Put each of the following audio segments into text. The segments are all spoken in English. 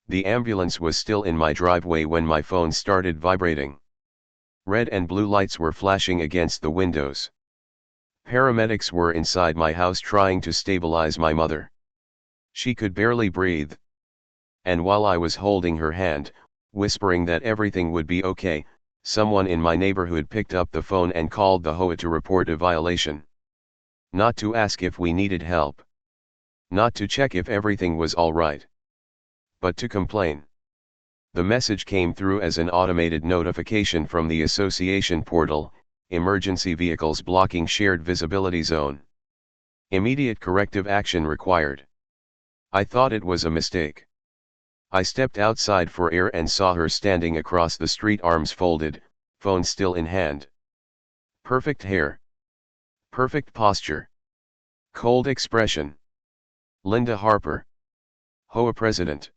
The ambulance was still in my driveway when my phone started vibrating. Red and blue lights were flashing against the windows. Paramedics were inside my house trying to stabilize my mother. She could barely breathe. And while I was holding her hand, whispering that everything would be okay, someone in my neighborhood picked up the phone and called the HOA to report a violation. Not to ask if we needed help. Not to check if everything was all right. But to complain. The message came through as an automated notification from the association portal: emergency vehicles blocking shared visibility zone. Immediate corrective action required. I thought it was a mistake. I stepped outside for air and saw her standing across the street, arms folded, phone still in hand. Perfect hair. Perfect posture. Cold expression. Linda Harper. HOA president.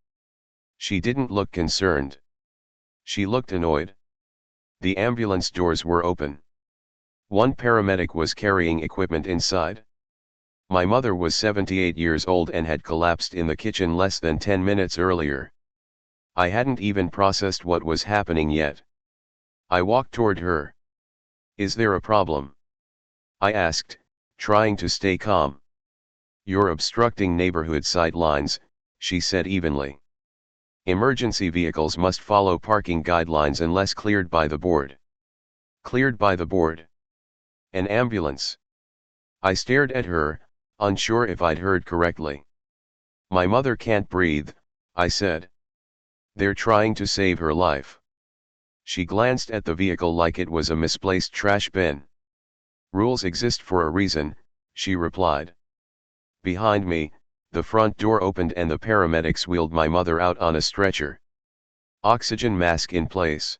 She didn't look concerned. She looked annoyed. The ambulance doors were open. One paramedic was carrying equipment inside. My mother was 78 years old and had collapsed in the kitchen less than 10 minutes earlier. I hadn't even processed what was happening yet. I walked toward her. "Is there a problem?" I asked, trying to stay calm. "You're obstructing neighborhood sight lines," she said evenly. "Emergency vehicles must follow parking guidelines unless cleared by the board." Cleared by the board? An ambulance? I stared at her, unsure if I'd heard correctly. "My mother can't breathe," I said. "They're trying to save her life." She glanced at the vehicle like it was a misplaced trash bin. "Rules exist for a reason," she replied. Behind me, the front door opened and the paramedics wheeled my mother out on a stretcher. Oxygen mask in place.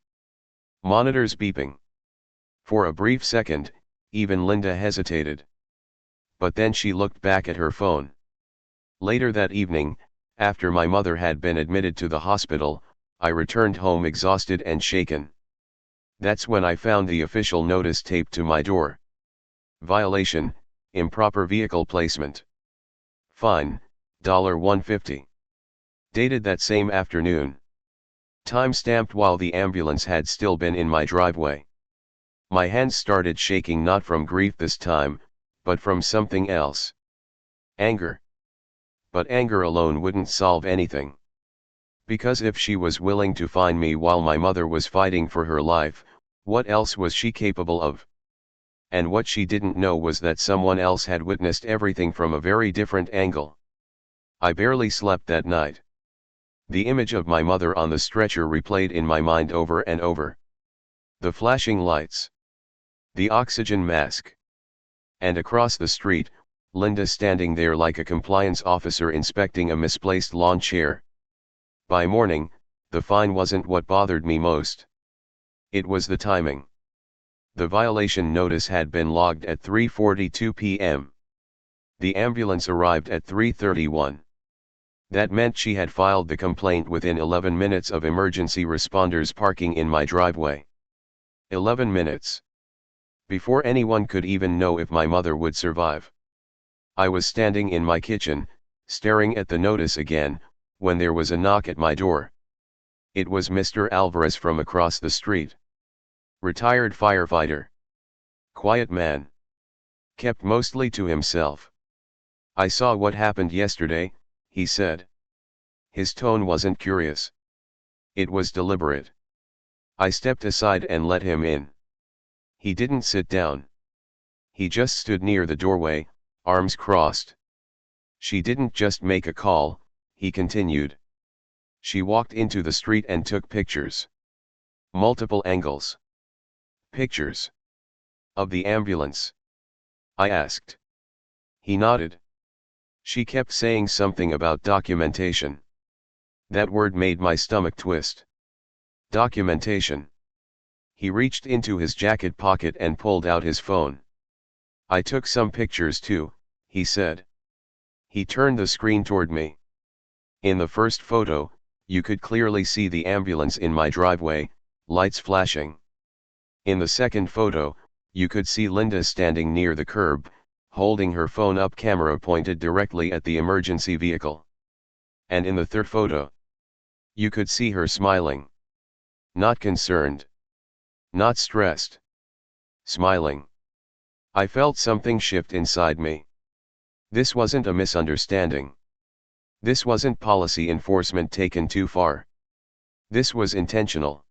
Monitors beeping. For a brief second, even Linda hesitated. But then she looked back at her phone. Later that evening, after my mother had been admitted to the hospital, I returned home exhausted and shaken. That's when I found the official notice taped to my door. Violation: improper vehicle placement. Fine, $150. Dated that same afternoon. Time stamped while the ambulance had still been in my driveway. My hands started shaking, not from grief this time, but from something else. Anger. But anger alone wouldn't solve anything. Because if she was willing to find me while my mother was fighting for her life, what else was she capable of? And what she didn't know was that someone else had witnessed everything from a very different angle. I barely slept that night. The image of my mother on the stretcher replayed in my mind over and over. The flashing lights. The oxygen mask. And across the street, Linda standing there like a compliance officer inspecting a misplaced lawn chair. By morning, the fine wasn't what bothered me most. It was the timing. The violation notice had been logged at 3:42 p.m. The ambulance arrived at 3:31. That meant she had filed the complaint within 11 minutes of emergency responders parking in my driveway. 11 minutes. Before anyone could even know if my mother would survive. I was standing in my kitchen, staring at the notice again, when there was a knock at my door. It was Mr. Alvarez from across the street. Retired firefighter. Quiet man. Kept mostly to himself. "I saw what happened yesterday," he said. His tone wasn't curious. It was deliberate. I stepped aside and let him in. He didn't sit down. He just stood near the doorway, arms crossed. "She didn't just make a call," he continued. "She walked into the street and took pictures. Multiple angles." "Pictures? Of the ambulance?" I asked. He nodded. "She kept saying something about documentation." That word made my stomach twist. Documentation. He reached into his jacket pocket and pulled out his phone. "I took some pictures too," he said. He turned the screen toward me. In the first photo, you could clearly see the ambulance in my driveway, lights flashing. In the second photo, you could see Linda standing near the curb, holding her phone up, camera pointed directly at the emergency vehicle. And in the third photo, You could see her smiling. Not concerned. Not stressed. Smiling. I felt something shift inside me. This wasn't a misunderstanding. This wasn't policy enforcement taken too far. This was intentional.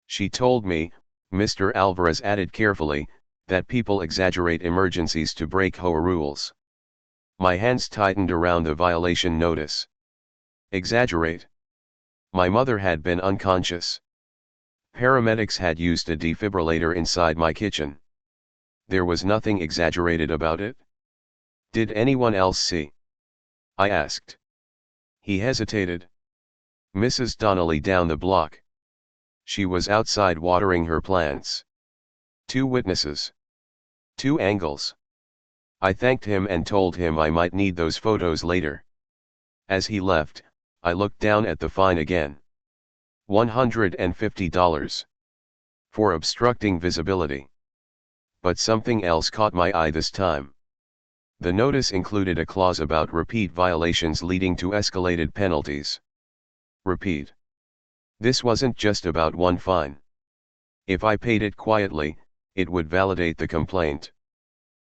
She told me, Mr. Alvarez added carefully, that people exaggerate emergencies to break HOA rules. My hands tightened around the violation notice. Exaggerate. My mother had been unconscious. Paramedics had used a defibrillator inside my kitchen. There was nothing exaggerated about it. Did anyone else see? I asked. He hesitated. Mrs. Donnelly down the block. She was outside watering her plants. 2 witnesses. 2 angles. I thanked him and told him I might need those photos later. As he left, I looked down at the fine again. $150. For obstructing visibility. But something else caught my eye this time. The notice included a clause about repeat violations leading to escalated penalties. Repeat. This wasn't just about one fine. If I paid it quietly, it would validate the complaint.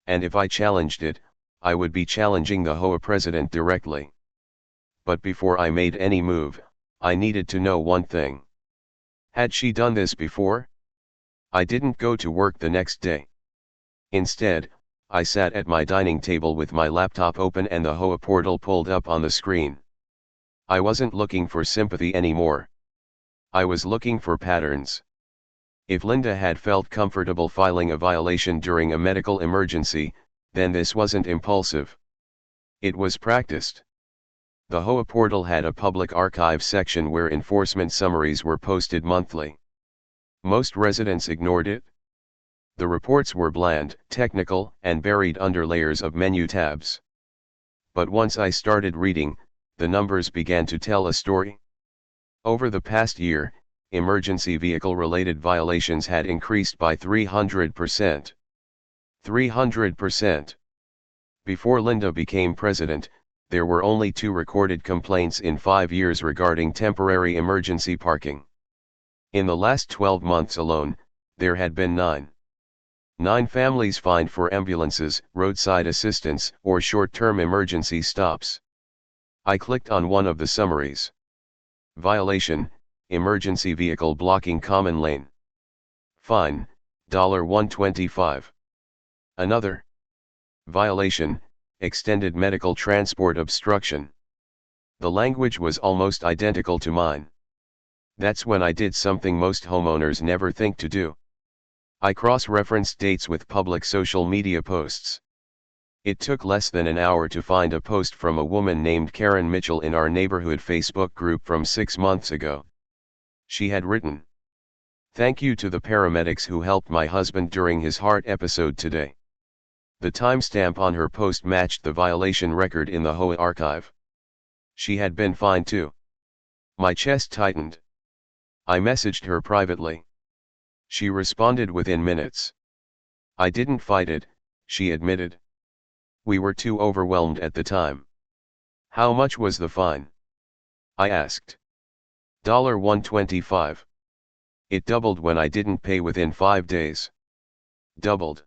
And if I challenged it, I would be challenging the HOA president directly. But before I made any move, I needed to know one thing. Had she done this before? I didn't go to work the next day. Instead, I sat at my dining table with my laptop open and the HOA portal pulled up on the screen. I wasn't looking for sympathy anymore. I was looking for patterns. If Linda had felt comfortable filing a violation during a medical emergency, then this wasn't impulsive. It was practiced. The HOA portal had a public archive section where enforcement summaries were posted monthly. Most residents ignored it. The reports were bland, technical, and buried under layers of menu tabs. But once I started reading, the numbers began to tell a story. Over the past year, emergency vehicle-related violations had increased by 300%. 300%. Before Linda became president, there were only 2 recorded complaints in 5 years regarding temporary emergency parking. In the last 12 months alone, there had been 9. 9 families fined for ambulances, roadside assistance, or short-term emergency stops. I clicked on one of the summaries. Violation, emergency vehicle blocking common lane. Fine, $125. Another. Violation, extended medical transport obstruction. The language was almost identical to mine. That's when I did something most homeowners never think to do. I cross-referenced dates with public social media posts. It took less than an hour to find a post from a woman named Karen Mitchell in our neighborhood Facebook group from 6 months ago. She had written, "Thank you to the paramedics who helped my husband during his heart episode today." The timestamp on her post matched the violation record in the HOA archive. She had been fined too. My chest tightened. I messaged her privately. She responded within minutes. I didn't fight it, she admitted. We were too overwhelmed at the time. How much was the fine? I asked. $125. It doubled when I didn't pay within 5 days. Doubled.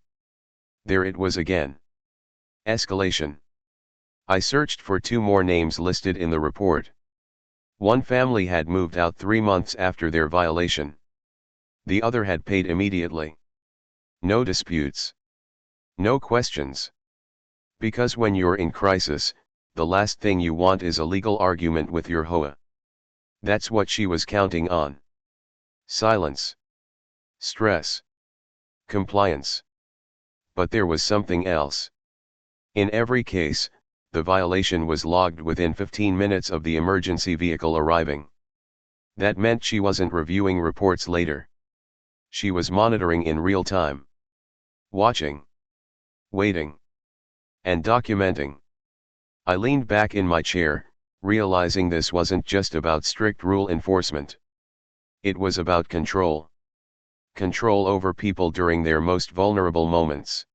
There it was again. Escalation. I searched for 2 more names listed in the report. One family had moved out 3 months after their violation. The other had paid immediately. No disputes. No questions. Because when you're in crisis, the last thing you want is a legal argument with your HOA. That's what she was counting on. Silence. Stress. Compliance. But there was something else. In every case, the violation was logged within 15 minutes of the emergency vehicle arriving. That meant she wasn't reviewing reports later. She was monitoring in real time. Watching. Waiting. And documenting. I leaned back in my chair, realizing this wasn't just about strict rule enforcement. It was about control. Control over people during their most vulnerable moments.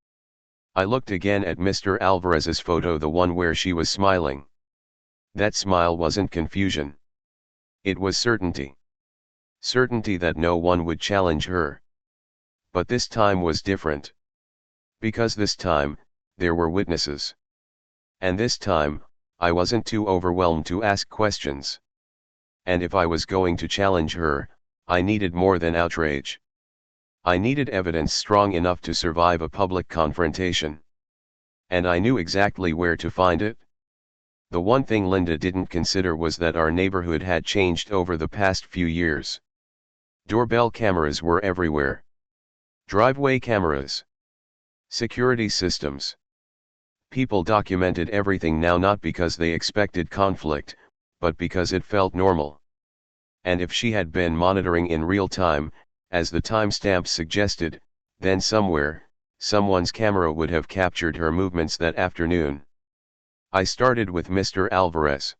I looked again at Mr. Alvarez's photo, the one where she was smiling. That smile wasn't confusion. It was certainty. Certainty that no one would challenge her. But this time was different. Because this time, there were witnesses. And this time, I wasn't too overwhelmed to ask questions. And if I was going to challenge her, I needed more than outrage. I needed evidence strong enough to survive a public confrontation. And I knew exactly where to find it. The one thing Linda didn't consider was that our neighborhood had changed over the past few years. Doorbell cameras were everywhere. Driveway cameras. Security systems. People documented everything now, not because they expected conflict, but because it felt normal. And if she had been monitoring in real time, as the timestamp suggested, then somewhere, someone's camera would have captured her movements that afternoon. I started with Mr. Alvarez.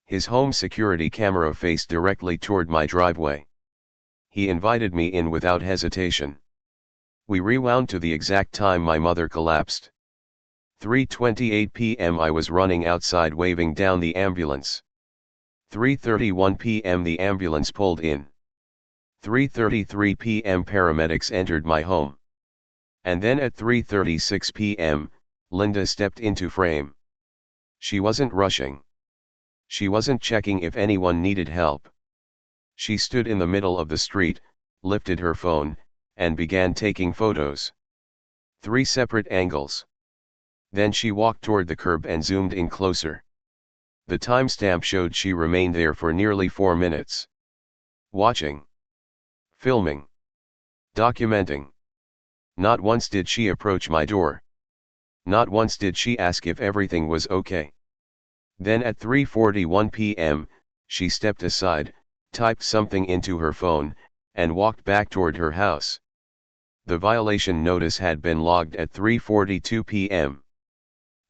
His home security camera faced directly toward my driveway. He invited me in without hesitation. We rewound to the exact time my mother collapsed. 3:28 p.m. I was running outside waving down the ambulance. 3:31 p.m. the ambulance pulled in. 3:33 p.m. paramedics entered my home. And then at 3:36 p.m., Linda stepped into frame. She wasn't rushing. She wasn't checking if anyone needed help. She stood in the middle of the street, lifted her phone, and began taking photos. 3 separate angles. Then she walked toward the curb and zoomed in closer. The timestamp showed she remained there for nearly 4 minutes. Watching. Filming. Documenting. Not once did she approach my door. Not once did she ask if everything was okay. Then at 3:41 p.m., she stepped aside, typed something into her phone, and walked back toward her house. The violation notice had been logged at 3:42 p.m.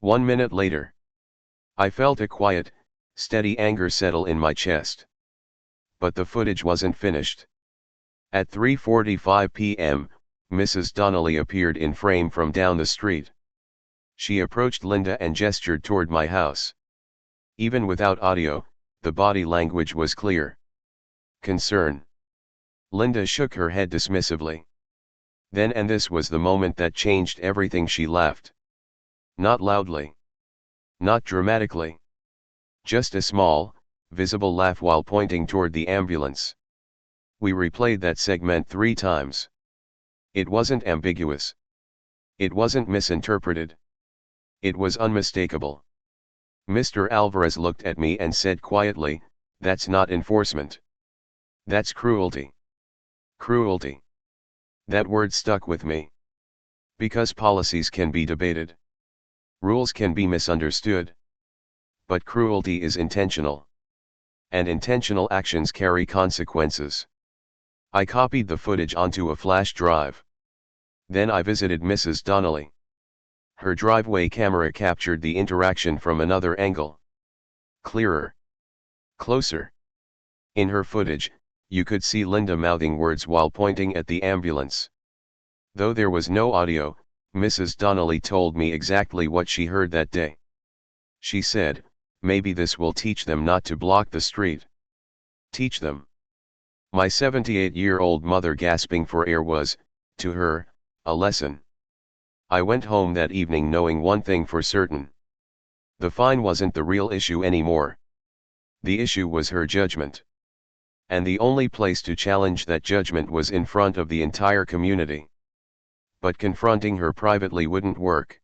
1 minute later. I felt a quiet, steady anger settle in my chest. But the footage wasn't finished. At 3:45 p.m., Mrs. Donnelly appeared in frame from down the street. She approached Linda and gestured toward my house. Even without audio, the body language was clear. Concern. Linda shook her head dismissively. Then, and this was the moment that changed everything, she laughed. Not loudly. Not dramatically. Just a small, visible laugh while pointing toward the ambulance. We replayed that segment 3 times. It wasn't ambiguous. It wasn't misinterpreted. It was unmistakable. Mr. Alvarez looked at me and said quietly, "That's not enforcement. That's cruelty." Cruelty. That word stuck with me. Because policies can be debated. Rules can be misunderstood. But cruelty is intentional. And intentional actions carry consequences. I copied the footage onto a flash drive. Then I visited Mrs. Donnelly. Her driveway camera captured the interaction from another angle. Clearer. Closer. In her footage, you could see Linda mouthing words while pointing at the ambulance. Though there was no audio, Mrs. Donnelly told me exactly what she heard that day. She said, "Maybe this will teach them not to block the street." Teach them. My 78-year-old mother gasping for air was, to her, a lesson. I went home that evening knowing one thing for certain. The fine wasn't the real issue anymore. The issue was her judgment. And the only place to challenge that judgment was in front of the entire community. But confronting her privately wouldn't work.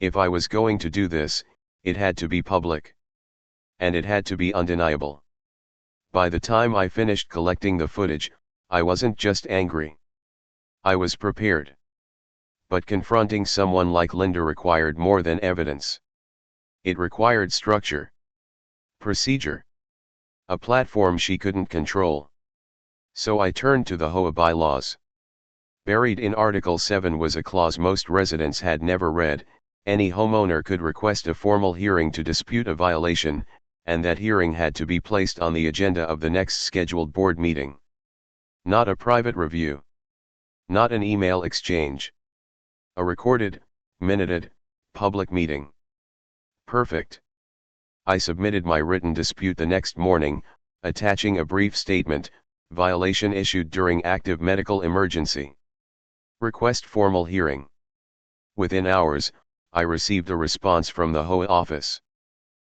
If I was going to do this, it had to be public. And it had to be undeniable. By the time I finished collecting the footage, I wasn't just angry. I was prepared. But confronting someone like Linda required more than evidence. It required structure. Procedure. A platform she couldn't control. So I turned to the HOA bylaws. Buried in Article 7 was a clause most residents had never read: any homeowner could request a formal hearing to dispute a violation, and that hearing had to be placed on the agenda of the next scheduled board meeting. Not a private review. Not an email exchange. A recorded, minuted, public meeting. Perfect. I submitted my written dispute the next morning, attaching a brief statement, violation issued during active medical emergency. Request formal hearing. Within hours, I received a response from the HOA office.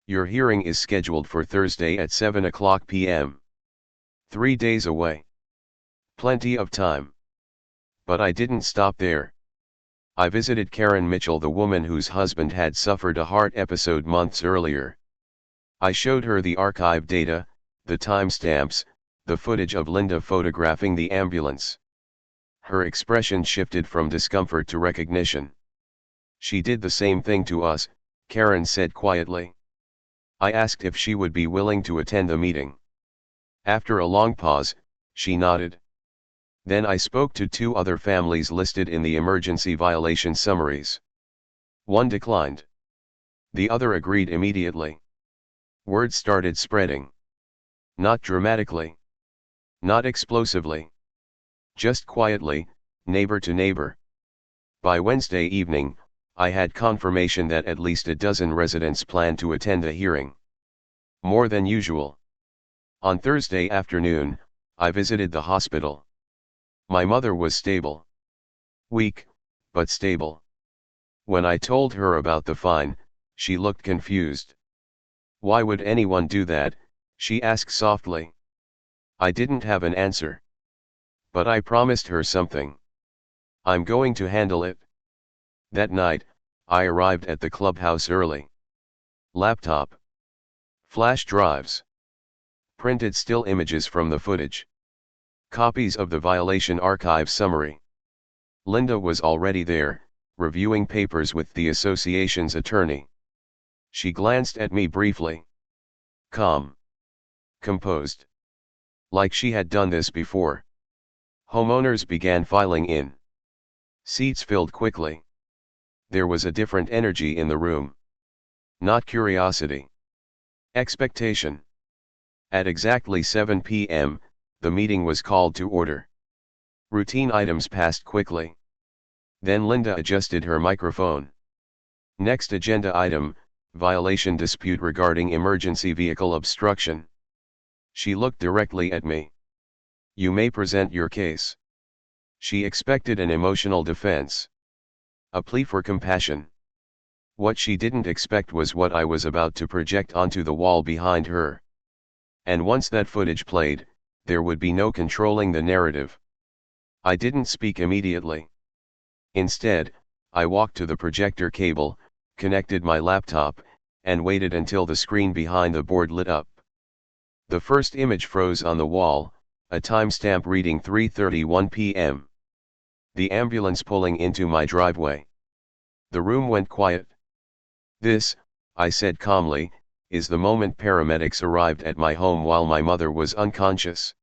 Your hearing is scheduled for Thursday at 7 p.m. 3 days away. Plenty of time. But I didn't stop there. I visited Karen Mitchell, the woman whose husband had suffered a heart episode months earlier. I showed her the archive data, the timestamps, the footage of Linda photographing the ambulance. Her expression shifted from discomfort to recognition. She did the same thing to us, Karen said quietly. I asked if she would be willing to attend the meeting. After a long pause, she nodded. Then I spoke to 2 other families listed in the emergency violation summaries. One declined. The other agreed immediately. Word started spreading. Not dramatically. Not explosively. Just quietly, neighbor to neighbor. By Wednesday evening, I had confirmation that at least a dozen residents planned to attend the hearing. More than usual. On Thursday afternoon, I visited the hospital. My mother was stable. Weak, but stable. When I told her about the fine, she looked confused. Why would anyone do that? She asked softly. I didn't have an answer. But I promised her something. I'm going to handle it. That night, I arrived at the clubhouse early. Laptop. Flash drives. Printed still images from the footage. Copies of the violation archive summary. Linda was already there, reviewing papers with the association's attorney. She glanced at me briefly. Calm. Composed. Like she had done this before. Homeowners began filing in. Seats filled quickly. There was a different energy in the room. Not curiosity. Expectation. At exactly 7 p.m., the meeting was called to order. Routine items passed quickly. Then Linda adjusted her microphone. Next agenda item, violation dispute regarding emergency vehicle obstruction. She looked directly at me. You may present your case. She expected an emotional defense. A plea for compassion. What she didn't expect was what I was about to project onto the wall behind her. And once that footage played, there would be no controlling the narrative. I didn't speak immediately. Instead, I walked to the projector cable, connected my laptop, and waited until the screen behind the board lit up. The first image froze on the wall, a timestamp reading 3:31 p.m. The ambulance pulling into my driveway. The room went quiet. This, I said calmly, is the moment paramedics arrived at my home while my mother was unconscious.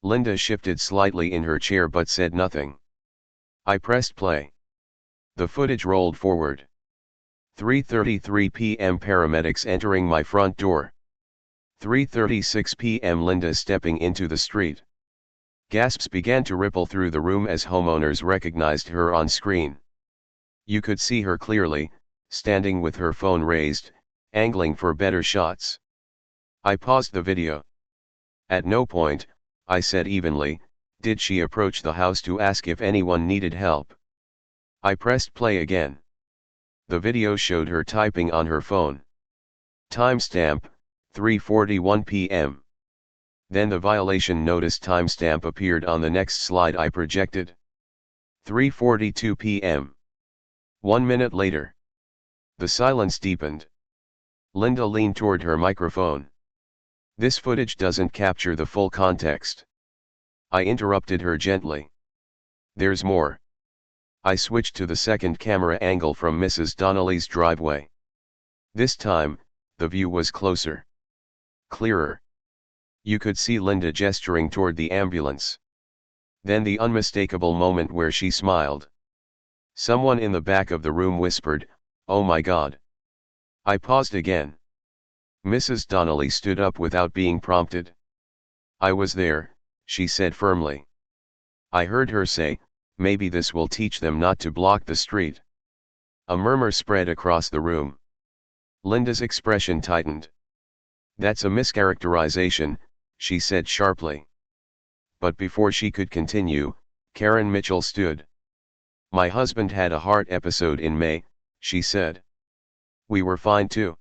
Linda shifted slightly in her chair but said nothing. I pressed play. The footage rolled forward. 3:33 p.m. paramedics entering my front door. 3:36 p.m. Linda stepping into the street. Gasps began to ripple through the room as homeowners recognized her on screen. You could see her clearly, standing with her phone raised, angling for better shots. I paused the video. At no point, I said evenly, did she approach the house to ask if anyone needed help. I pressed play again. The video showed her typing on her phone. Timestamp, 3:41 p.m. Then the violation notice timestamp appeared on the next slide I projected. 3:42 p.m. 1 minute later. The silence deepened. Linda leaned toward her microphone. This footage doesn't capture the full context. I interrupted her gently. There's more. I switched to the second camera angle from Mrs. Donnelly's driveway. This time, the view was closer. Clearer. You could see Linda gesturing toward the ambulance. Then the unmistakable moment where she smiled. Someone in the back of the room whispered, "Oh my God." I paused again. Mrs. Donnelly stood up without being prompted. "I was there," she said firmly. I heard her say, "Maybe this will teach them not to block the street." A murmur spread across the room. Linda's expression tightened. "That's a mischaracterization," she said sharply. But before she could continue, Karen Mitchell stood. My husband had a heart episode in May, she said. We were fine too.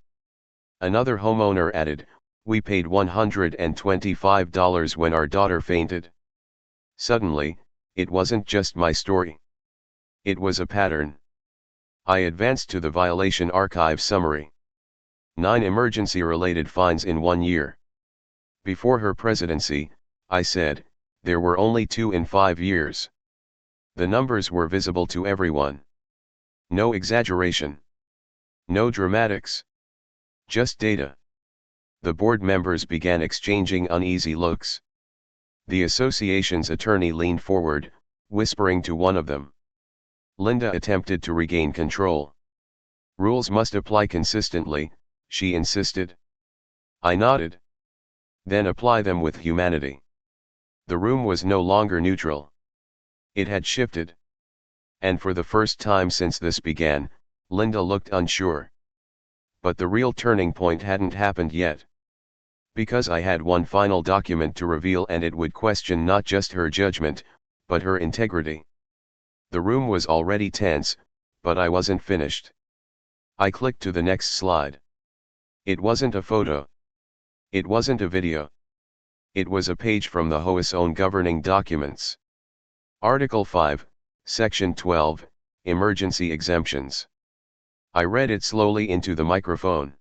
Another homeowner added, we paid $125 when our daughter fainted. Suddenly, it wasn't just my story. It was a pattern. I advanced to the violation archive summary. 9 emergency-related fines in 1 year. Before her presidency, I said, there were only 2 in 5 years. The numbers were visible to everyone. No exaggeration. No dramatics. Just data. The board members began exchanging uneasy looks. The association's attorney leaned forward, whispering to one of them. Linda attempted to regain control. Rules must apply consistently, she insisted. I nodded. Then apply them with humanity. The room was no longer neutral. It had shifted. And for the first time since this began, Linda looked unsure. But the real turning point hadn't happened yet. Because I had one final document to reveal, and it would question not just her judgment, but her integrity. The room was already tense, but I wasn't finished. I clicked to the next slide. It wasn't a photo. It wasn't a video. It was a page from the HOA's own governing documents. Article 5, Section 12, Emergency Exemptions. I read it slowly into the microphone.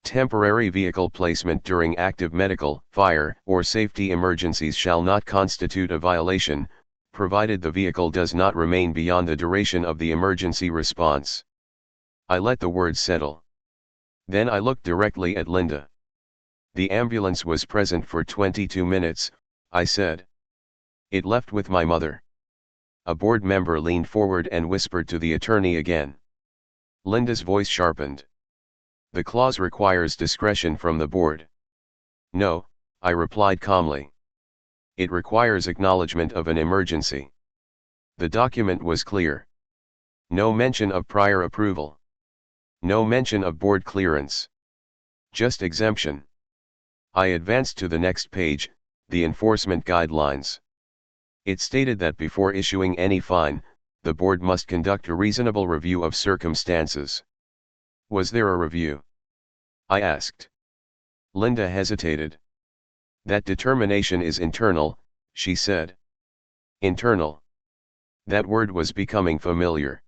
Temporary vehicle placement during active medical, fire, or safety emergencies shall not constitute a violation, provided the vehicle does not remain beyond the duration of the emergency response. I let the words settle. Then I looked directly at Linda. The ambulance was present for 22 minutes, I said. It left with my mother. A board member leaned forward and whispered to the attorney again. Linda's voice sharpened. The clause requires discretion from the board. No, I replied calmly. It requires acknowledgement of an emergency. The document was clear. No mention of prior approval. No mention of board clearance. Just exemption. I advanced to the next page, the enforcement guidelines. It stated that before issuing any fine, the board must conduct a reasonable review of circumstances. Was there a review? I asked. Linda hesitated. That determination is internal, she said. Internal. That word was becoming familiar.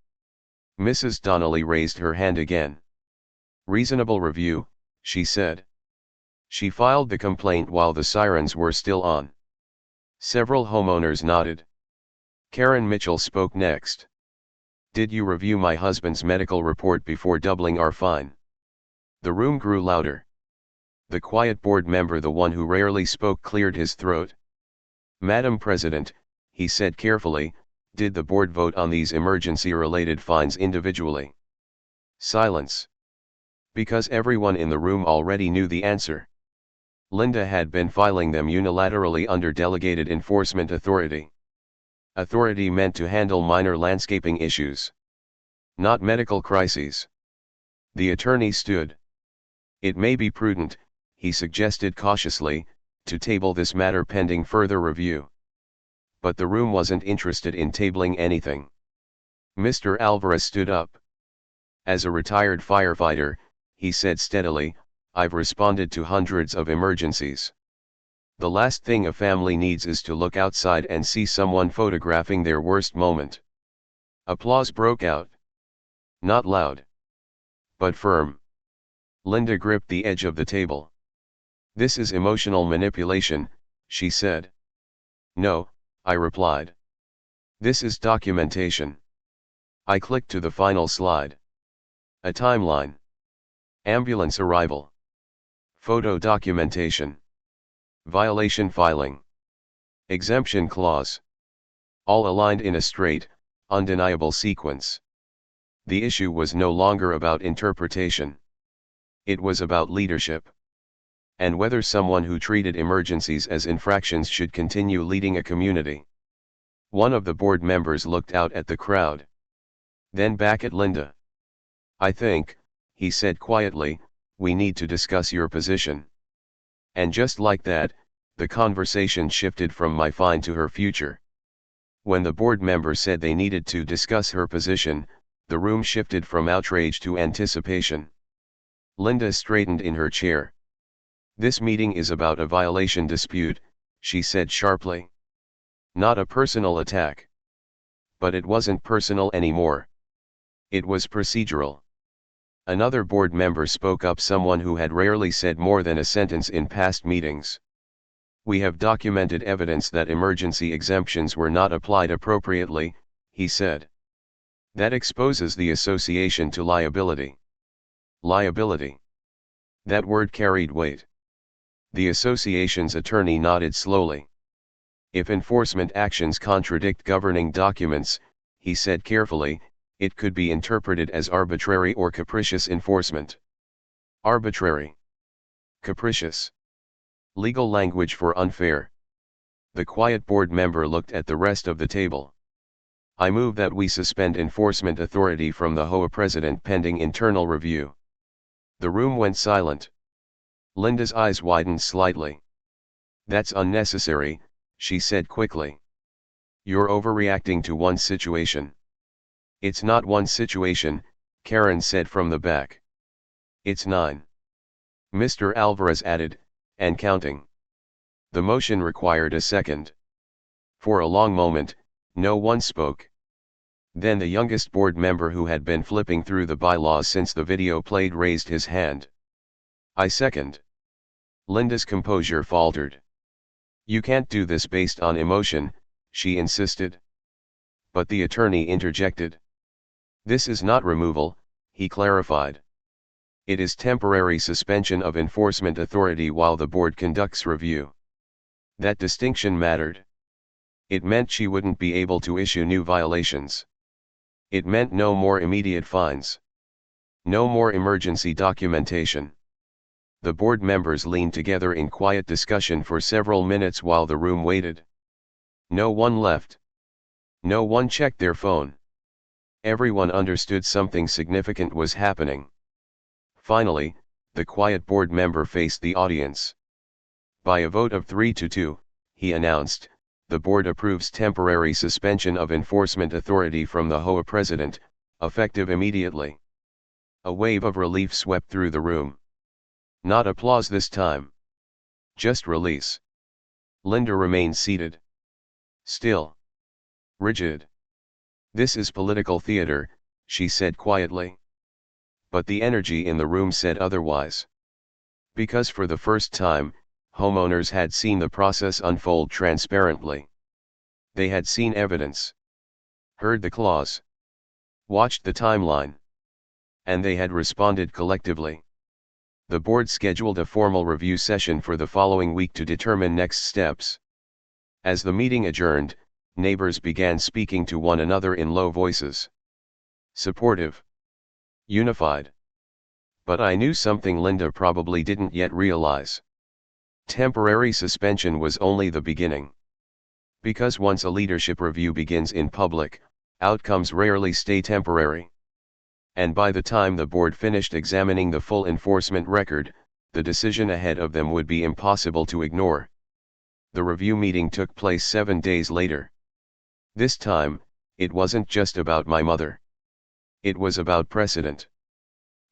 Mrs. Donnelly raised her hand again. Reasonable review, she said. She filed the complaint while the sirens were still on. Several homeowners nodded. Karen Mitchell spoke next. Did you review my husband's medical report before doubling our fine? The room grew louder. The quiet board member, the one who rarely spoke, cleared his throat. Madam President, he said carefully, did the board vote on these emergency-related fines individually? Silence. Because everyone in the room already knew the answer. Linda had been filing them unilaterally under delegated enforcement authority. Authority meant to handle minor landscaping issues. Not medical crises. The attorney stood. It may be prudent, he suggested cautiously, to table this matter pending further review. But the room wasn't interested in tabling anything. Mr. Alvarez stood up. As a retired firefighter, he said steadily, I've responded to hundreds of emergencies. The last thing a family needs is to look outside and see someone photographing their worst moment. Applause broke out. Not loud. But firm. Linda gripped the edge of the table. This is emotional manipulation, she said. No, I replied. This is documentation. I clicked to the final slide. A timeline. Ambulance arrival. Photo documentation. Violation filing. Exemption clause. All aligned in a straight, undeniable sequence. The issue was no longer about interpretation. It was about leadership. And whether someone who treated emergencies as infractions should continue leading a community. One of the board members looked out at the crowd. Then back at Linda. I think, he said quietly, we need to discuss your position. And just like that, The conversation shifted from my fine to her future. When the board member said they needed to discuss her position, the room shifted from outrage to anticipation. Linda straightened in her chair. "This meeting is about a violation dispute," she said sharply. "Not a personal attack." But it wasn't personal anymore. It was procedural. Another board member spoke up, someone who had rarely said more than a sentence in past meetings. "We have documented evidence that emergency exemptions were not applied appropriately," he said. "That exposes the association to liability." Liability. That word carried weight. The association's attorney nodded slowly. "If enforcement actions contradict governing documents," he said carefully, "it could be interpreted as arbitrary or capricious enforcement." Arbitrary. Capricious. Legal language for unfair. The quiet board member looked at the rest of the table. "I move that we suspend enforcement authority from the HOA president pending internal review." The room went silent. Linda's eyes widened slightly. "That's unnecessary," she said quickly. "You're overreacting to one situation." "It's not one situation," Karen said from the back. "It's 9. Mr. Alvarez added, "and counting." The motion required a second. For a long moment, no one spoke. Then the youngest board member, who had been flipping through the bylaws since the video played, raised his hand. "I second." Linda's composure faltered. "You can't do this based on emotion," she insisted. But the attorney interjected. "This is not removal," he clarified. "It is temporary suspension of enforcement authority while the board conducts review." That distinction mattered. It meant she wouldn't be able to issue new violations. It meant no more immediate fines. No more emergency documentation. The board members leaned together in quiet discussion for several minutes while the room waited. No one left. No one checked their phone. Everyone understood something significant was happening. Finally, the quiet board member faced the audience. "By a vote of 3-2, he announced, the board approves temporary suspension of enforcement authority from the HOA president, effective immediately." A wave of relief swept through the room. Not applause this time. Just release. Linda remained seated. Still. Rigid. "This is political theater," she said quietly. But the energy in the room said otherwise. Because for the first time, homeowners had seen the process unfold transparently. They had seen evidence. Heard the clause. Watched the timeline. And they had responded collectively. The board scheduled a formal review session for the following week to determine next steps. As the meeting adjourned, neighbors began speaking to one another in low voices. Supportive. Unified. But I knew something Linda probably didn't yet realize. Temporary suspension was only the beginning. Because once a leadership review begins in public, outcomes rarely stay temporary. And by the time the board finished examining the full enforcement record, the decision ahead of them would be impossible to ignore. The review meeting took place 7 days later. This time, it wasn't just about my mother. It was about precedent.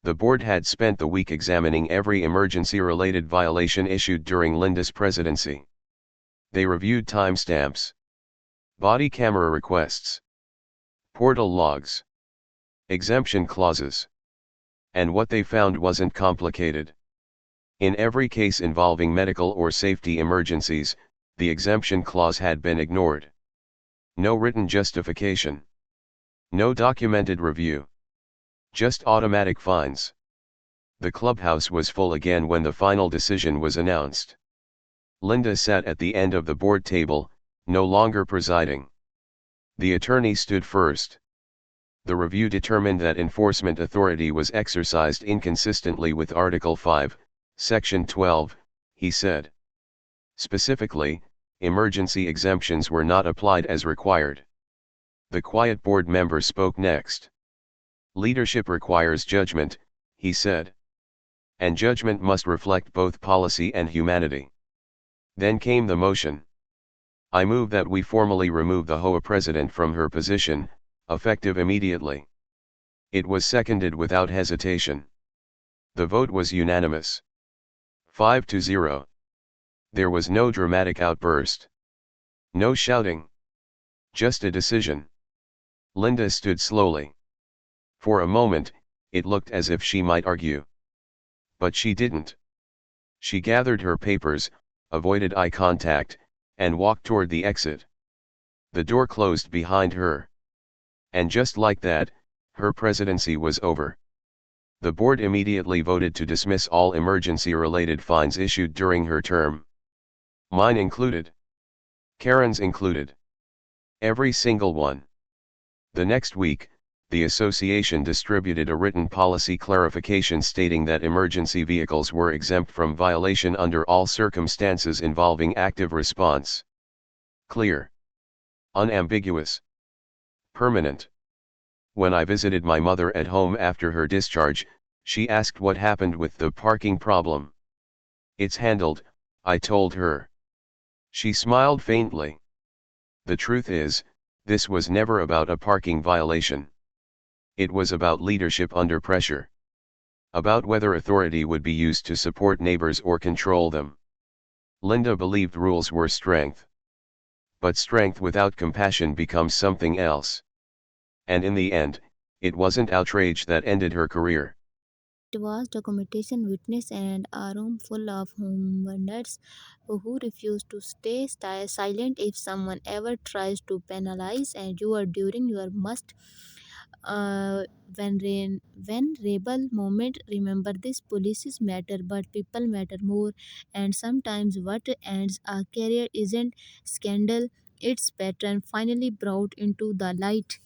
The board had spent the week examining every emergency-related violation issued during Linda's presidency. They reviewed timestamps, body camera requests, portal logs, exemption clauses. And what they found wasn't complicated. In every case involving medical or safety emergencies, the exemption clause had been ignored. No written justification. No documented review. Just automatic fines. The clubhouse was full again when the final decision was announced. Linda sat at the end of the board table, no longer presiding. The attorney stood first. The review determined that enforcement authority was exercised inconsistently with Article 5, Section 12, he said. Specifically, emergency exemptions were not applied as required. The quiet board member spoke next. Leadership requires judgment, he said. And judgment must reflect both policy and humanity. Then came the motion. I move that we formally remove the HOA president from her position, effective immediately. It was seconded without hesitation. The vote was unanimous. 5-0. There was no dramatic outburst. No shouting. Just a decision. Linda stood slowly. For a moment, it looked as if she might argue. But she didn't. She gathered her papers, avoided eye contact, and walked toward the exit. The door closed behind her. And just like that, her presidency was over. The board immediately voted to dismiss all emergency-related fines issued during her term. Mine included. Karen's included. Every single one. The next week, the association distributed a written policy clarification stating that emergency vehicles were exempt from violation under all circumstances involving active response. Clear. Unambiguous. Permanent. When I visited my mother at home after her discharge, she asked what happened with the parking problem. It's handled, I told her. She smiled faintly. The truth is, this was never about a parking violation. It was about leadership under pressure. About whether authority would be used to support neighbors or control them. Linda believed rules were strength. But strength without compassion becomes something else. And in the end, it wasn't outrage that ended her career. It was documentation, witness, and a room full of homeowners who refuse to stay silent if someone ever tries to penalize and you are during your must uh, when rebel moment. Remember this: policies matter but people matter more, and sometimes what ends a career isn't scandal, it's pattern finally brought into the light.